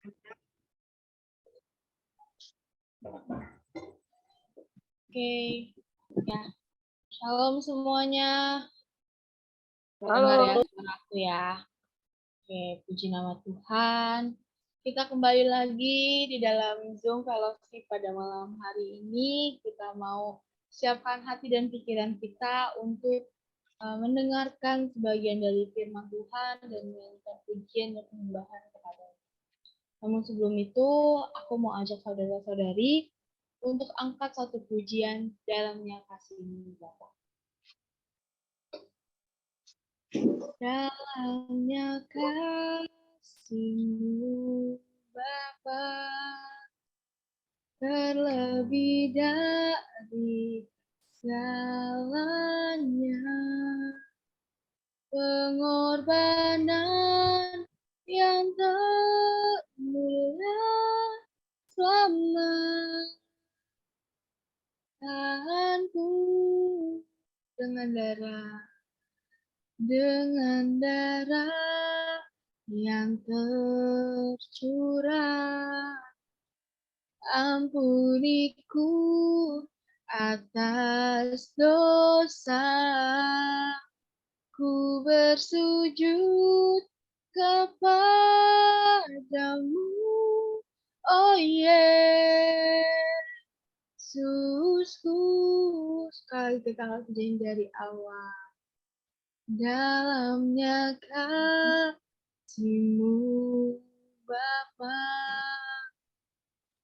Oke, ya. Shalom semuanya. Halo. Dengar ya suara aku ya. Oke, puji nama Tuhan. Kita kembali lagi di dalam Zoom Fellowship pada malam hari ini. Kita mau siapkan hati dan pikiran kita untuk mendengarkan sebagian dari firman Tuhan dan menyanyikan pujian dan penyembahan kepada-Nya. Namun sebelum itu, aku mau ajak saudara-saudari untuk angkat satu pujian dalamnya kasih-Mu Bapa. Dalamnya kasih-Mu Bapa, terlebih dari segalanya, pengorbanan yang termulia selamat Tuhanku dengan darah yang tercurah, ampuniku atas dosa. Ku bersujud kepadamu, oh Yesusku. Sekali kita kerjain dari awal. Dalamnya kasih-Mu Bapa,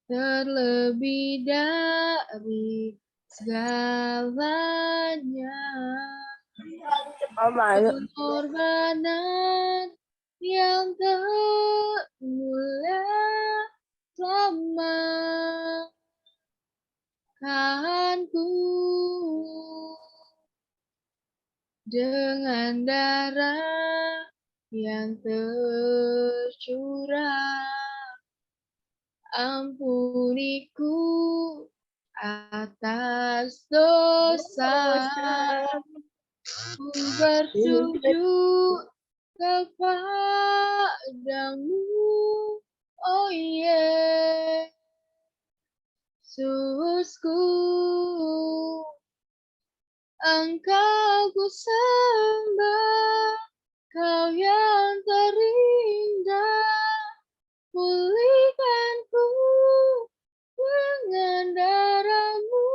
terlebih dari segalanya, pengorbanan yang termulia selamatkanku dengan darah yang tercurah, ampuniku atas dosa. Ku bersujud kepadamu, oh Yesusku. Engkau ku sembah, Kau yang terindah, pulihkanku dengan darah-Mu.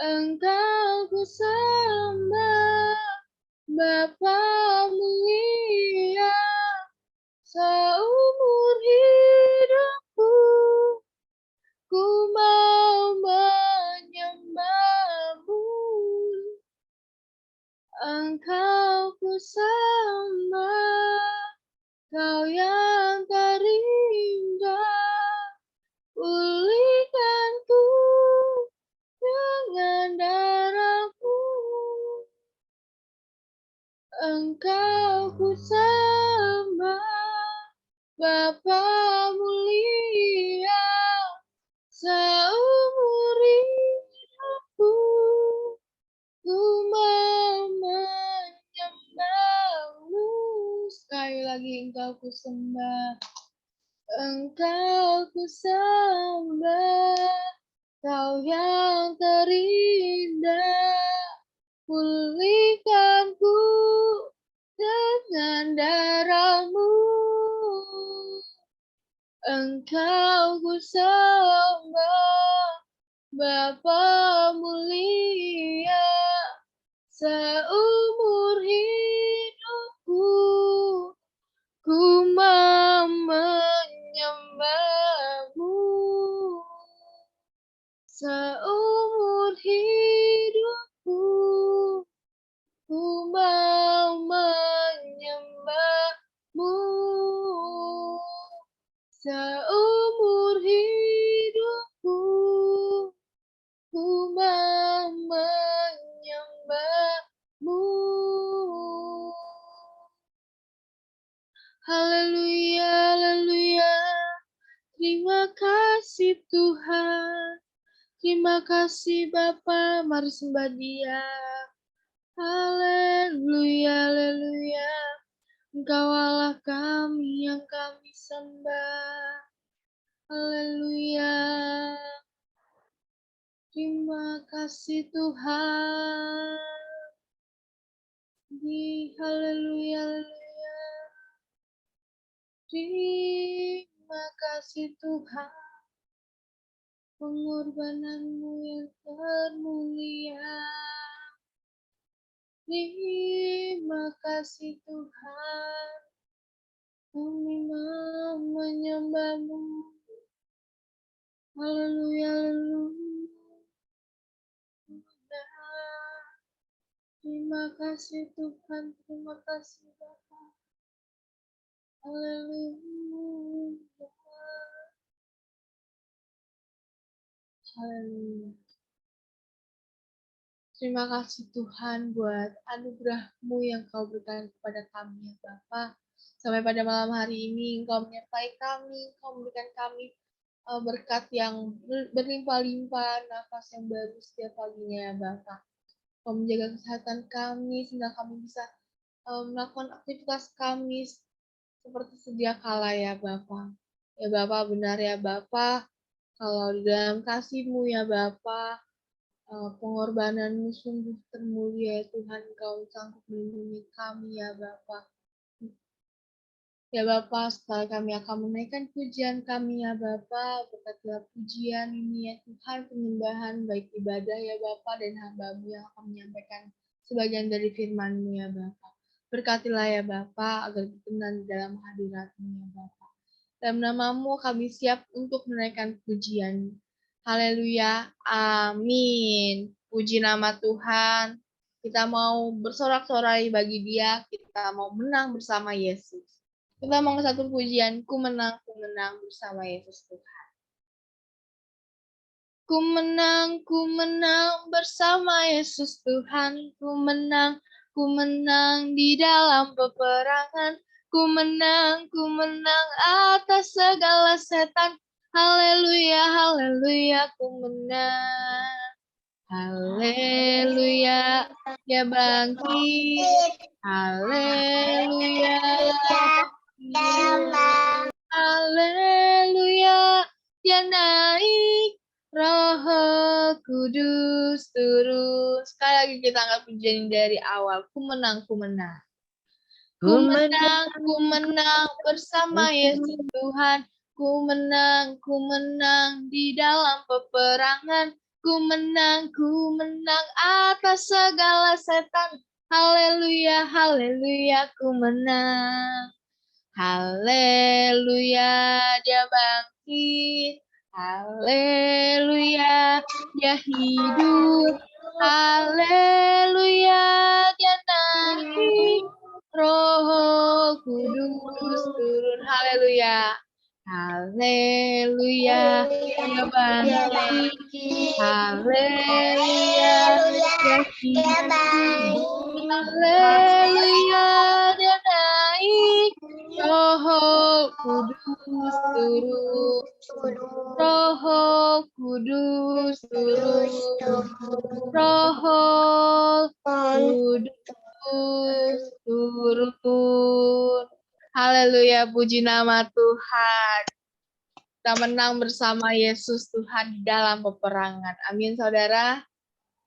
Engkau ku sembah, Bapa mulia, seumur hidupku ku mau menyembah-Mu. Engkau ku sembah, Kau yang terindah, pulihkanku dengan darah-Mu. Engkau ku sembah, Bapa mulia, seumur hidupku ku mau menyembah-Mu. Sekali lagi Engkau ku sembah, Engkau ku sembah, Kau yang terindah, pulihkanku dengan darah-Mu. Engkau ku sembah, Bapa mulia, seumur hidupku ku mau menyembah-Mu. Seumur hidupku ku mau menyembah-Mu. Seumur hidupku ku mau menyembah-Mu. Haleluya, haleluya. Terima kasih Tuhan. Terima kasih Bapa, mari sembah Dia. Haleluya, haleluya. Engkau Allah kami yang kami sembah. Haleluya. Terima kasih Tuhan. Haleluya, haleluya. Terima kasih Tuhan. Pengorbananmu yang termulia. Terima kasih Tuhan. Kami mau menyembah-Mu. Haleluya, haleluya. Terima kasih Tuhan, terima kasih Bapa. Haleluya. Haleluya. Terima kasih Tuhan buat anugerah-Mu yang Kau berikan kepada kami ya Bapa. Sampai pada malam hari ini Engkau menyertai kami, Engkau memberikan kami berkat yang berlimpah-limpah, nafas yang baru setiap paginya ya Bapa. Kau menjaga kesehatan kami sehingga kami bisa melakukan aktivitas kami seperti sedia kala ya Bapa. Ya Bapa, benar ya Bapa, kalau di dalam kasih-Mu ya Bapa, pengorbanan-Mu sungguh termulia ya Tuhan, Kau sanggup melindungi kami ya Bapa. Ya Bapa, setelah kami akan menaikkan pujian kami ya Bapa, berkatilah pujian ini ya Tuhan, penyembahan baik ibadah ya Bapa dan hamba-Mu yang akan menyampaikan sebagian dari firman-Mu ya Bapa. Berkatilah ya Bapa, agar berkenan di dalam hadirat-Mu ya Bapa. Dalam nama-Mu kami siap untuk menaikkan pujian. Haleluya, amin. Puji nama Tuhan. Kita mau bersorak-sorai bagi Dia, kita mau menang bersama Yesus. Kita mau satu pujian, ku menang bersama Yesus Tuhan. Ku menang bersama Yesus Tuhan. Ku menang di dalam peperangan. Ku menang atas segala setan. Haleluya, haleluya, ku menang. Haleluya, Dia bangkit. Haleluya. Haleluya, Dia naik, Roh Kudus turun. Sekali lagi kita angkat pujian dari awal. Ku menang. Ku menang bersama Yesus Tuhan. Ku menang di dalam peperangan. Ku menang atas segala setan. Haleluya, haleluya, ku menang. Haleluya, Dia bangkit. Haleluya, Dia hidup. Haleluya, Dia naik. Roh Kudus turun. Haleluya. Haleluya, Dia bangkit. Haleluya, Dia hidup. Haleluya, Dia naik. Roh Kudus turun. Roh Kudus turun. Roh Kudus turun. Haleluya, puji nama Tuhan. Kita menang bersama Yesus Tuhan di dalam peperangan. Amin, saudara.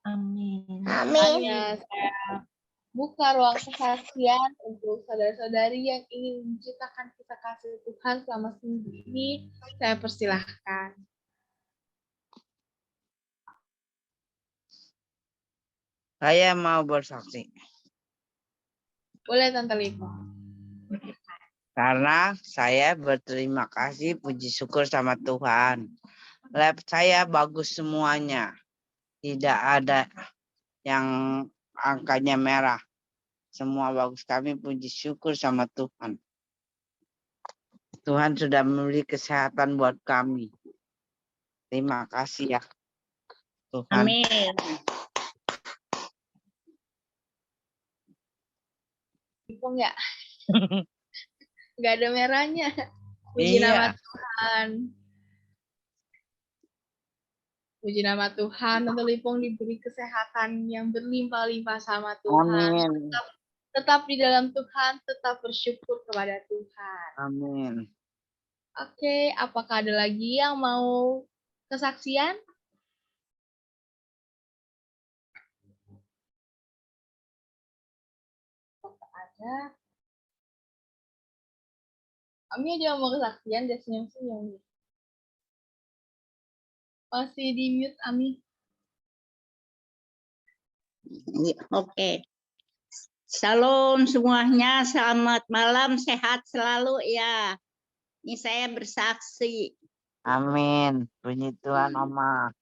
Amin. Hanya saya buka ruang kesaksian untuk saudara-saudari yang ingin menceritakan kisah kasih Tuhan selama seminggu ini. Saya persilahkan. Saya mau bersaksi. Boleh, Tante Lipo. Karena saya berterima kasih, puji syukur sama Tuhan. Lab saya bagus semuanya. Tidak ada yang angkanya merah. Semua bagus. Kami puji syukur sama Tuhan. Tuhan sudah memberi kesehatan buat kami. Terima kasih ya Tuhan. Amin. Lipo nggak? Nggak ada merahnya. Puji nama Iya. Tuhan. Puji nama Tuhan, Tante Lipong diberi kesehatan yang berlimpah-limpah sama Tuhan. Amin. Tetap di dalam Tuhan, tetap bersyukur kepada Tuhan. Amin. Oke, apakah ada lagi yang mau kesaksian? Ada. Ami ada yang mau kesaksian, dia senyum-senyum. Masih di mute, Ami. Oke. Shalom semuanya, selamat malam, sehat selalu ya. Ini saya bersaksi. Amin. Puji Tuhan, Oma.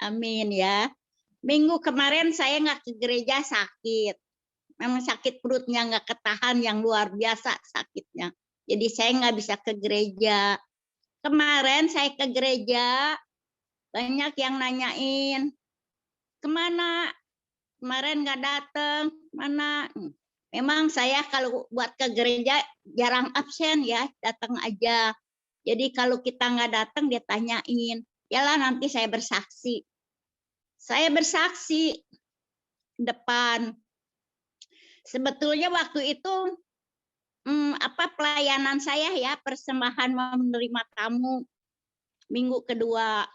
Amin ya. Minggu kemarin saya nggak ke gereja, sakit. Memang sakit perutnya nggak ketahan, yang luar biasa sakitnya. Jadi saya nggak bisa ke gereja. Kemarin saya ke gereja, banyak yang nanyain, kemana? Kemarin nggak datang, mana? Memang saya kalau buat ke gereja jarang absen ya, datang aja. Jadi kalau kita nggak datang dia tanyain, yalah nanti saya bersaksi. Saya bersaksi depan. Sebetulnya waktu itu pelayanan saya ya, persembahan menerima tamu minggu kedua.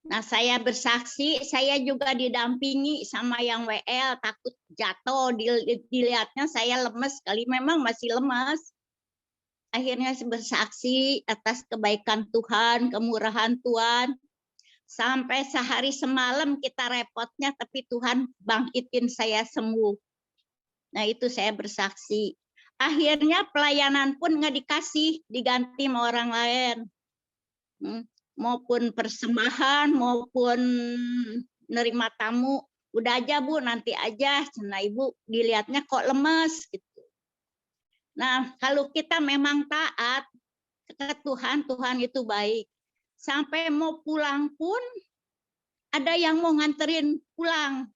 Nah, saya bersaksi, saya juga didampingi sama yang WL, takut jatuh, dilihatnya saya lemes sekali, memang masih lemas. Akhirnya saya bersaksi atas kebaikan Tuhan, kemurahan Tuhan. Sampai sehari semalam kita repotnya, tapi Tuhan bangkitin saya sembuh. Nah, itu saya bersaksi. Akhirnya pelayanan pun nggak dikasih, diganti sama orang lain. Maupun persembahan maupun nerima tamu, udah aja Bu, nanti aja. Nah, Ibu dilihatnya kok lemes gitu. Nah, kalau kita memang taat ke Tuhan, Tuhan itu baik. Sampai mau pulang pun ada yang mau nganterin pulang.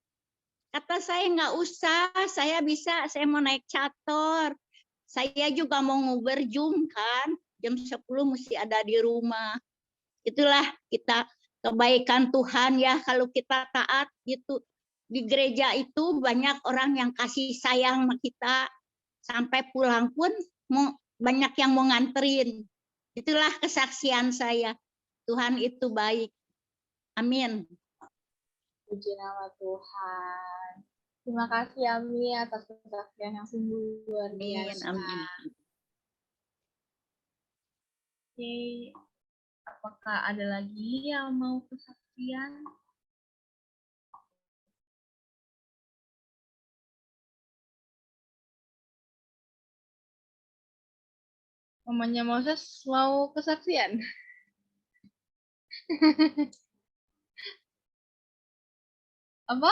Kata saya nggak usah, saya bisa, saya mau naik cator. Saya juga mau nguber Zoom kan, jam 10 mesti ada di rumah. Itulah kita kebaikan Tuhan ya, kalau kita taat gitu. Di gereja itu banyak orang yang kasih sayang sama kita, sampai pulang pun banyak yang mau nganterin. Itulah kesaksian saya, Tuhan itu baik. Amin. Puji nama Tuhan. Terima kasih Ami atas kesaksian yang sungguh luar biasa. Amin. Oke, apakah ada lagi yang mau kesaksian? Mamanya Moses mau kesaksian? Apa?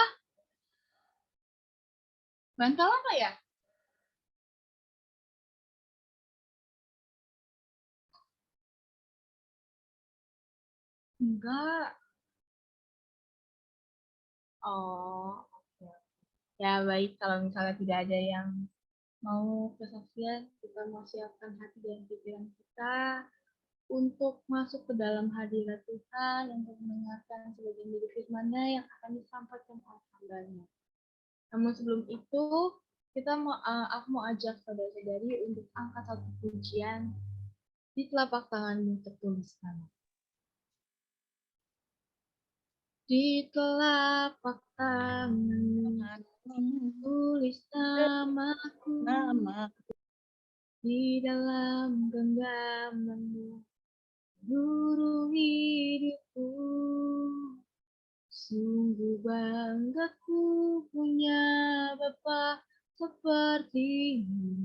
Bantal apa ya? Enggak. Oh, oke. Ya baik, kalau misalnya tidak ada yang mau kesaksian, kita mau siapkan hati dan pikiran kita untuk masuk ke dalam hadirat Tuhan, untuk mendengarkan sebagian dari firman-Nya yang akan disampaikan oleh hamba-Nya. Namun sebelum itu, aku mau ajak saudara-saudari untuk angkat satu pujian di telapak tanganmu tertuliskan. Di telapak tanganmu tulis namaku, di dalam genggamanmu guru hidupku. Sungguh banggaku punya Bapa sepertimu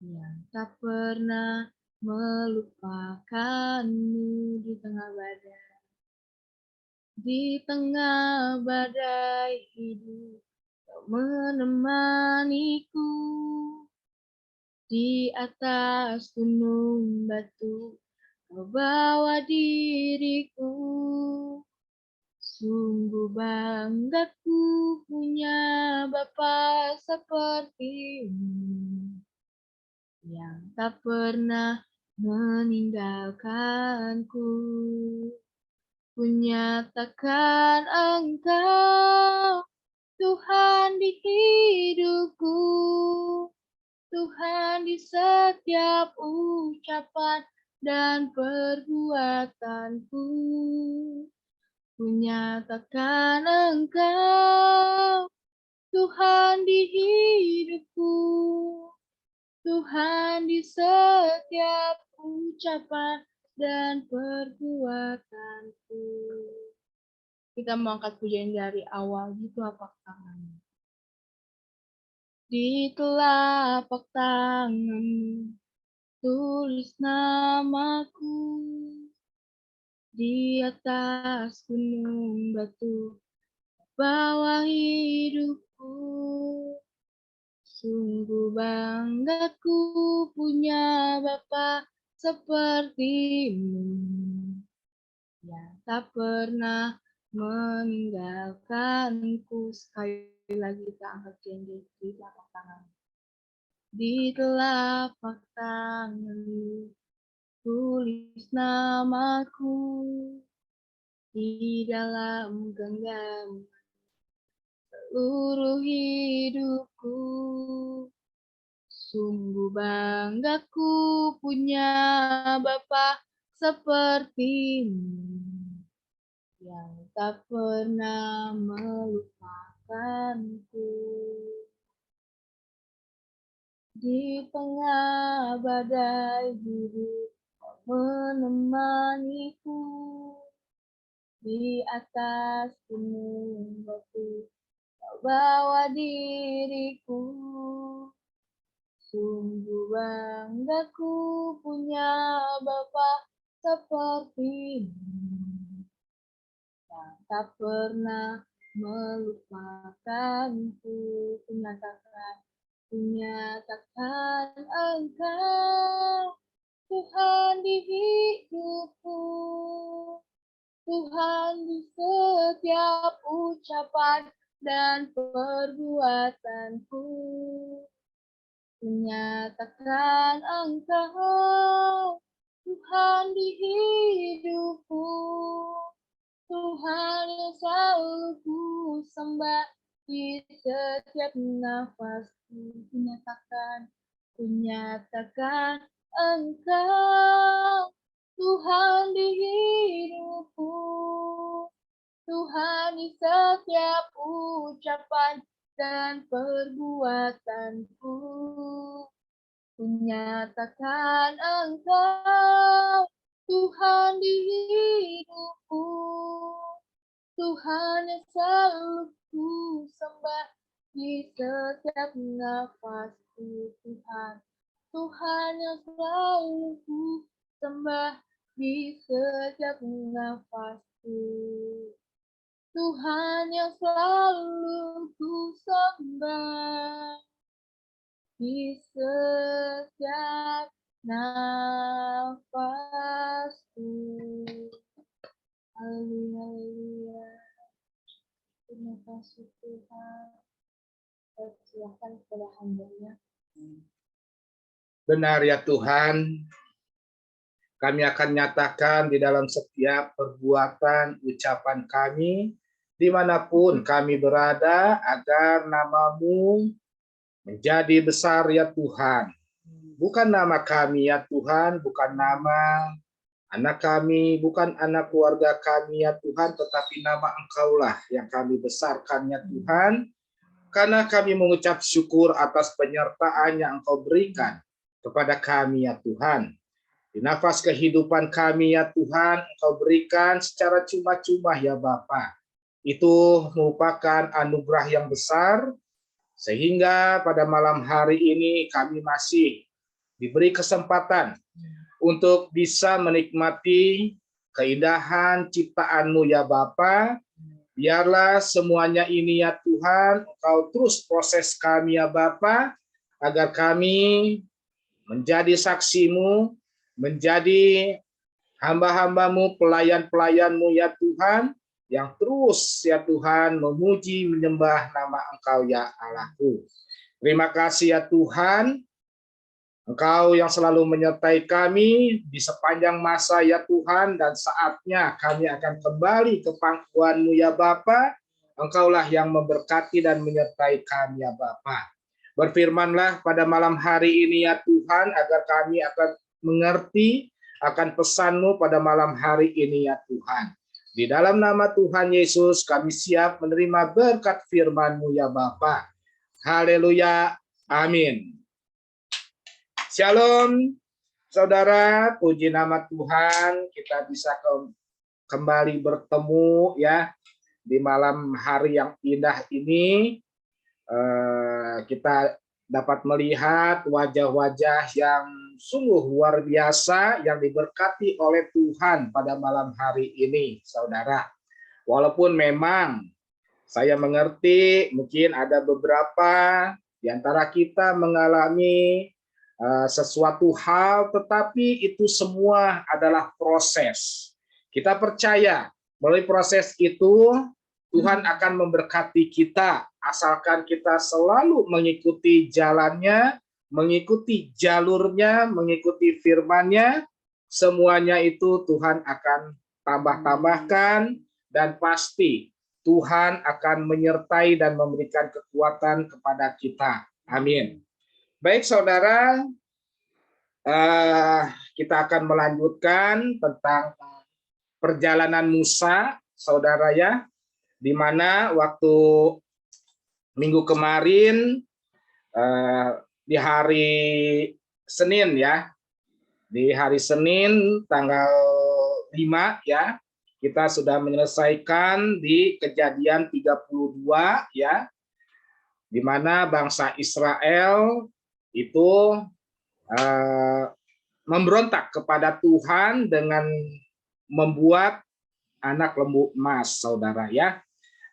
yang tak pernah melupakanmu di tengah badai. Di tengah badai hidup kau menemaniku. Di atas gunung batu kau bawa diriku. Sungguh banggaku punya Bapa sepertimu yang tak pernah meninggalkanku. Kunyatakan Engkau Tuhan di hidupku, Tuhan di setiap ucapan dan perbuatanku. Kunyatakan Engkau, Tuhan di hidupku. Tuhan di setiap ucapan dan perbuatanku. Kita mau angkat pujian dari awal di telapak tangan. Di telapak tangan tulis namaku, di atas gunung batu bawah hidupku. Sungguh banggaku punya Bapa sepertimu, yang tak pernah meninggalkanku. Sekali lagi kita angkat janji di telapak tangan. Di telapak tanganmu tulis namaku, di dalam genggam seluruh hidupku. Sungguh banggaku punya Bapa sepertimu, yang tak pernah melupakanku. Di tengah badai hidup menemaniku, di atas gunung batu kau bawa diriku. Sungguh banggaku punya Bapa sepertimu, yang tak pernah melupakanku. Kunyatakan Engkau, Tuhan di hidupku. Tuhan di setiap ucapan dan perbuatanku. Kunyatakan Engkau, Tuhan di hidupku. Tuhan yang selalu ku sembah di setiap nafasku. Kunyatakan Engkau, Tuhan di hidupku. Tuhan di setiap ucapan dan perbuatanku. Kunyatakan Engkau, Tuhan di hidupku. Tuhan yang selalu ku sembah di setiap nafasku. Tuhan yang selalu ku sembah di setiap nafasku. Tuhan yang selalu ku sembah di setiap nafasku. Haleluya. Terima kasih Tuhan. Silakan kepada hamba-Nya. Benar ya Tuhan, kami akan nyatakan di dalam setiap perbuatan, ucapan kami, dimanapun kami berada, agar nama-Mu menjadi besar ya Tuhan. Bukan nama kami ya Tuhan, bukan nama anak kami, bukan anak keluarga kami ya Tuhan, tetapi nama Engkau-lah yang kami besarkan ya Tuhan, karena kami mengucap syukur atas penyertaan yang Engkau berikan kepada kami ya Tuhan. Di nafas kehidupan kami ya Tuhan, Engkau berikan secara cuma-cuma ya Bapa. Itu merupakan anugerah yang besar, sehingga pada malam hari ini kami masih diberi kesempatan untuk bisa menikmati keindahan ciptaan-Mu ya Bapa. Biarlah semuanya ini ya Tuhan, Engkau terus proses kami ya Bapa, agar kami menjadi saksi-Mu, menjadi hamba-hamba-Mu, pelayan-pelayan-Mu ya Tuhan, yang terus ya Tuhan memuji menyembah nama Engkau ya Allahku. Terima kasih ya Tuhan, Engkau yang selalu menyertai kami di sepanjang masa ya Tuhan, dan saatnya kami akan kembali ke pangkuan-Mu ya Bapa. Engkaulah yang memberkati dan menyertai kami ya Bapa. Berfirmanlah pada malam hari ini ya Tuhan, agar kami akan mengerti akan pesan-Mu pada malam hari ini ya Tuhan. Di dalam nama Tuhan Yesus kami siap menerima berkat firman-Mu ya Bapa. Haleluya. Amin. Shalom. Saudara, puji nama Tuhan, kita bisa kembali bertemu ya di malam hari yang indah ini. Kita dapat melihat wajah-wajah yang sungguh luar biasa yang diberkati oleh Tuhan pada malam hari ini, saudara. Walaupun memang saya mengerti mungkin ada beberapa di antara kita mengalami sesuatu hal, tetapi itu semua adalah proses. Kita percaya melalui proses itu Tuhan akan memberkati kita, asalkan kita selalu mengikuti jalannya, mengikuti jalurnya, mengikuti firman-Nya. Semuanya itu Tuhan akan tambah-tambahkan, dan pasti Tuhan akan menyertai dan memberikan kekuatan kepada kita. Amin. Baik saudara, kita akan melanjutkan tentang perjalanan Musa, saudara ya. Di mana waktu minggu kemarin di hari Senin ya, di hari Senin tanggal 5 ya, kita sudah menyelesaikan di Kejadian 32 ya, di mana bangsa Israel itu memberontak kepada Tuhan dengan membuat anak lembu emas, saudara ya.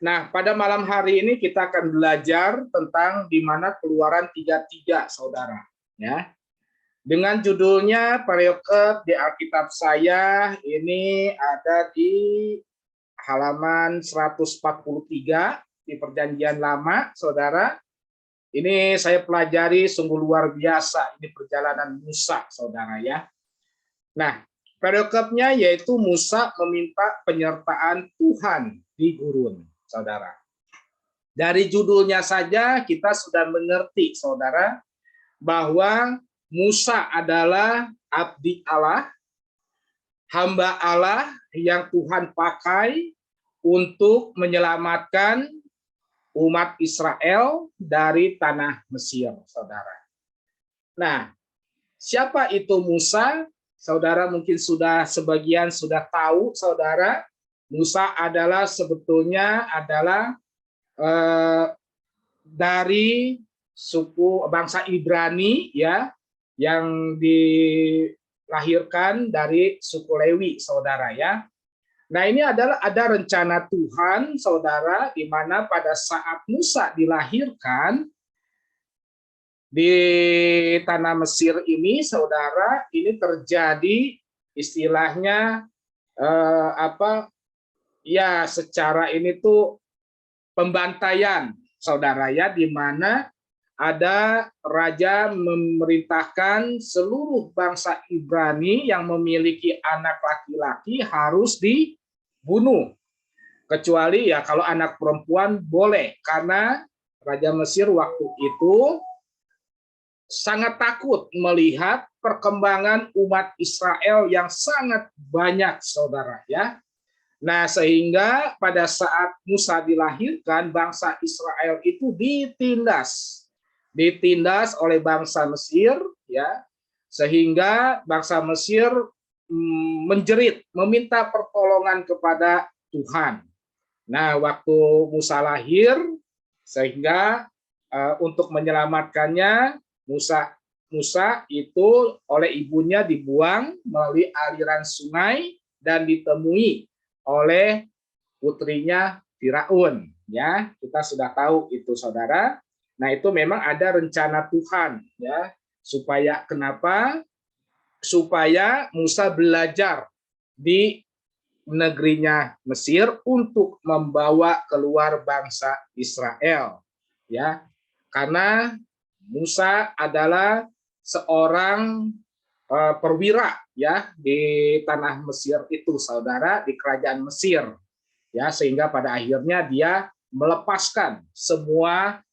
Nah, pada malam hari ini kita akan belajar tentang di mana Keluaran 33, saudara. Ya, dengan judulnya perikop di Alkitab saya ini ada di halaman 143 di Perjanjian Lama, saudara. Ini saya pelajari sungguh luar biasa. Ini perjalanan Musa, saudara ya. Nah, perikopnya yaitu Musa meminta penyertaan Tuhan di gurun. Saudara, dari judulnya saja kita sudah mengerti, saudara, bahwa Musa adalah abdi Allah, hamba Allah yang Tuhan pakai untuk menyelamatkan umat Israel dari tanah Mesir, saudara. Nah, siapa itu Musa? Saudara mungkin sebagian sudah tahu, saudara. Musa adalah sebetulnya adalah dari suku bangsa Ibrani ya, yang dilahirkan dari suku Lewi, saudara ya. Nah, ini ada rencana Tuhan, saudara, di mana pada saat Musa dilahirkan di tanah Mesir ini, saudara, ini terjadi istilahnya ya secara ini tuh pembantaian, saudara ya, di mana ada raja memerintahkan seluruh bangsa Ibrani yang memiliki anak laki-laki harus dibunuh. Kecuali ya kalau anak perempuan boleh, karena Raja Mesir waktu itu sangat takut melihat perkembangan umat Israel yang sangat banyak, saudara ya. Nah, sehingga pada saat Musa dilahirkan, bangsa Israel itu ditindas oleh bangsa Mesir, ya, sehingga bangsa Mesir menjerit, meminta pertolongan kepada Tuhan. Nah, waktu Musa lahir, sehingga untuk menyelamatkannya, Musa itu oleh ibunya dibuang melalui aliran sungai dan ditemui oleh putrinya Firaun, ya. Kita sudah tahu itu, saudara. Nah, itu memang ada rencana Tuhan, ya, supaya kenapa? Supaya Musa belajar di negerinya Mesir untuk membawa keluar bangsa Israel, ya. Karena Musa adalah seorang perwira ya di tanah Mesir itu, saudara, di kerajaan Mesir, ya, sehingga pada akhirnya dia melepaskan semua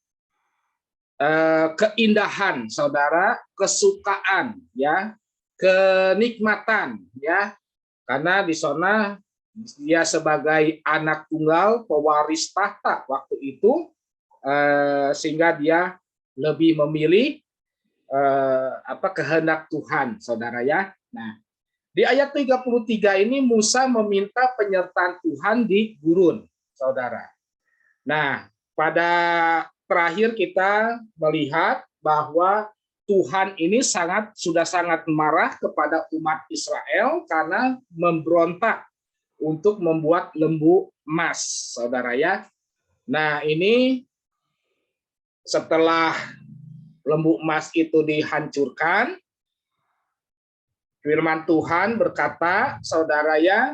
keindahan, saudara, kesukaan, ya, kenikmatan, ya, karena di sana dia sebagai anak tunggal pewaris tahta waktu itu, sehingga dia lebih memilih kehendak Tuhan, saudara ya. Nah, di ayat 33 ini Musa meminta penyertaan Tuhan di gurun, saudara. Nah, pada terakhir kita melihat bahwa Tuhan ini sudah sangat marah kepada umat Israel karena memberontak untuk membuat lembu emas, saudara ya. Nah, ini setelah lembu emas itu dihancurkan, firman Tuhan berkata, saudara ya,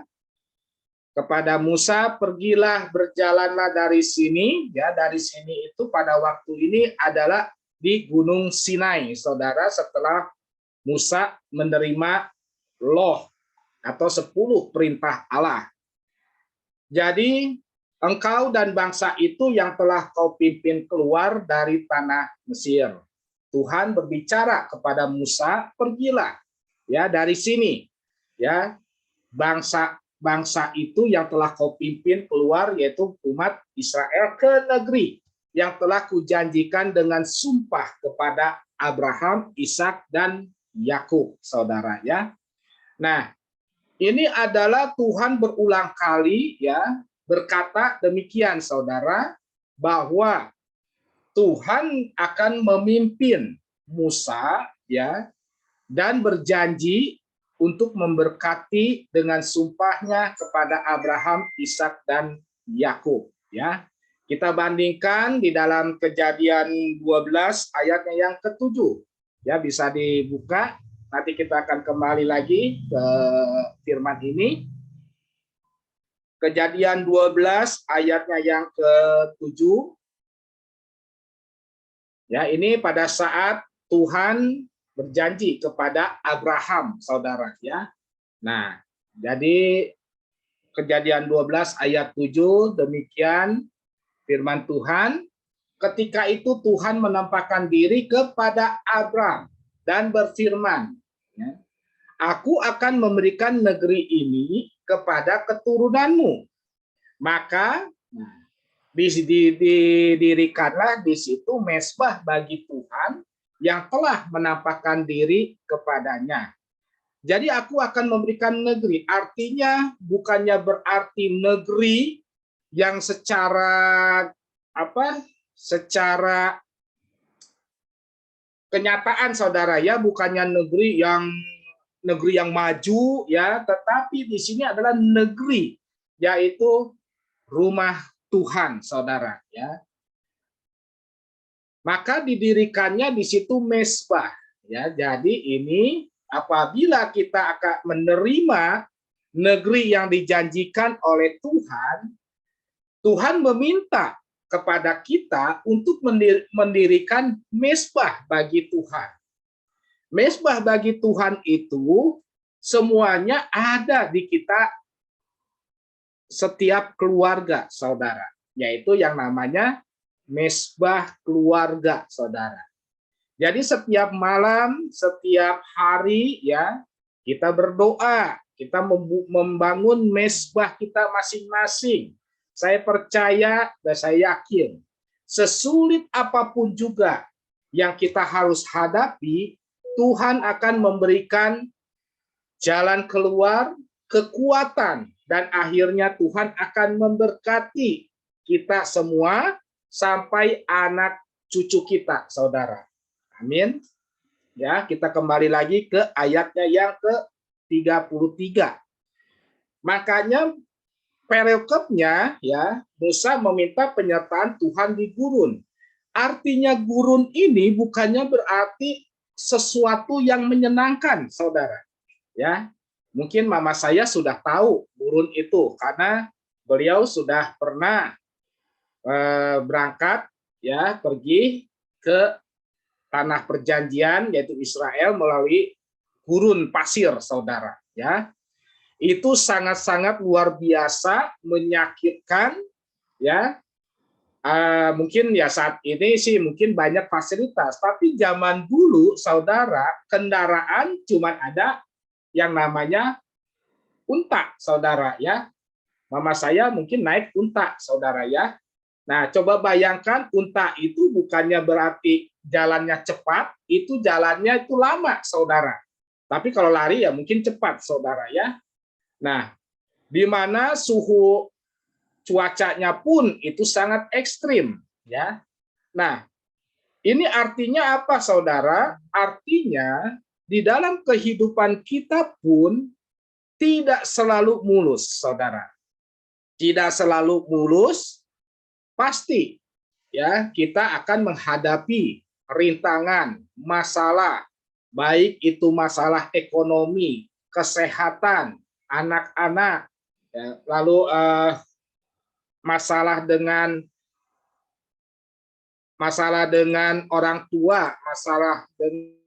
kepada Musa, pergilah, berjalanlah dari sini. Ya, dari sini itu pada waktu ini adalah di Gunung Sinai, saudara, setelah Musa menerima loh atau 10 perintah Allah. Jadi, engkau dan bangsa itu yang telah kau pimpin keluar dari tanah Mesir. Tuhan berbicara kepada Musa, pergilah ya dari sini. Ya, bangsa itu yang telah kau pimpin keluar, yaitu umat Israel, ke negeri yang telah kujanjikan dengan sumpah kepada Abraham, Ishak, dan Yakub, saudara ya. Nah, ini adalah Tuhan berulang kali ya berkata demikian, saudara, bahwa Tuhan akan memimpin Musa ya dan berjanji untuk memberkati dengan sumpahnya kepada Abraham, Ishak, dan Yakub ya. Kita bandingkan di dalam Kejadian 12 ayatnya yang ke-7. Ya, bisa dibuka. Nanti kita akan kembali lagi ke firman ini. Kejadian 12 ayatnya yang ke-7. Ya, ini pada saat Tuhan berjanji kepada Abraham, saudara ya. Nah, jadi Kejadian 12 ayat 7 demikian firman Tuhan. Ketika itu Tuhan menampakkan diri kepada Abraham dan berfirman, ya, aku akan memberikan negeri ini kepada keturunanmu. Maka didirikanlah di situ mezbah bagi Tuhan yang telah menampakkan diri kepadanya. Jadi aku akan memberikan negeri, artinya bukannya berarti negeri yang secara secara kenyataan, saudara ya, bukannya negeri yang maju ya, tetapi di sini adalah negeri, yaitu rumah Tuhan, saudara ya. Maka didirikannya di situ mezbah ya. Jadi ini apabila kita akan menerima negeri yang dijanjikan oleh Tuhan, Tuhan meminta kepada kita untuk mendirikan mezbah bagi Tuhan. Mezbah bagi Tuhan itu semuanya ada di kita setiap keluarga, saudara, yaitu yang namanya mezbah keluarga, saudara. Jadi setiap malam, setiap hari ya, kita berdoa, kita membangun mezbah kita masing-masing. Saya percaya dan saya yakin, sesulit apapun juga yang kita harus hadapi, Tuhan akan memberikan jalan keluar, kekuatan, dan akhirnya Tuhan akan memberkati kita semua sampai anak cucu kita, saudara. Amin. Ya, kita kembali lagi ke ayatnya yang ke-33. Makanya perikopnya ya, Musa meminta penyertaan Tuhan di gurun. Artinya gurun ini bukannya berarti sesuatu yang menyenangkan, saudara. Ya, mungkin mama saya sudah tahu gurun itu karena beliau sudah pernah berangkat ya, pergi ke tanah perjanjian yaitu Israel melalui gurun pasir, saudara ya. Itu sangat-sangat luar biasa, menyakitkan ya. Mungkin ya saat ini sih mungkin banyak fasilitas, tapi zaman dulu saudara kendaraan cuma ada yang namanya unta saudara ya. Mama saya mungkin naik unta saudara ya. Nah coba bayangkan unta itu bukannya berarti jalannya cepat, itu jalannya itu lama saudara. Tapi kalau lari ya mungkin cepat saudara ya. Nah di mana suhu cuacanya pun itu sangat ekstrim ya. Nah, ini artinya apa saudara? Artinya di dalam kehidupan kita pun tidak selalu mulus saudara. Tidak selalu mulus, pasti ya kita akan menghadapi rintangan, masalah, baik itu masalah ekonomi, kesehatan, anak-anak, ya, lalu masalah dengan orang tua, masalah dengan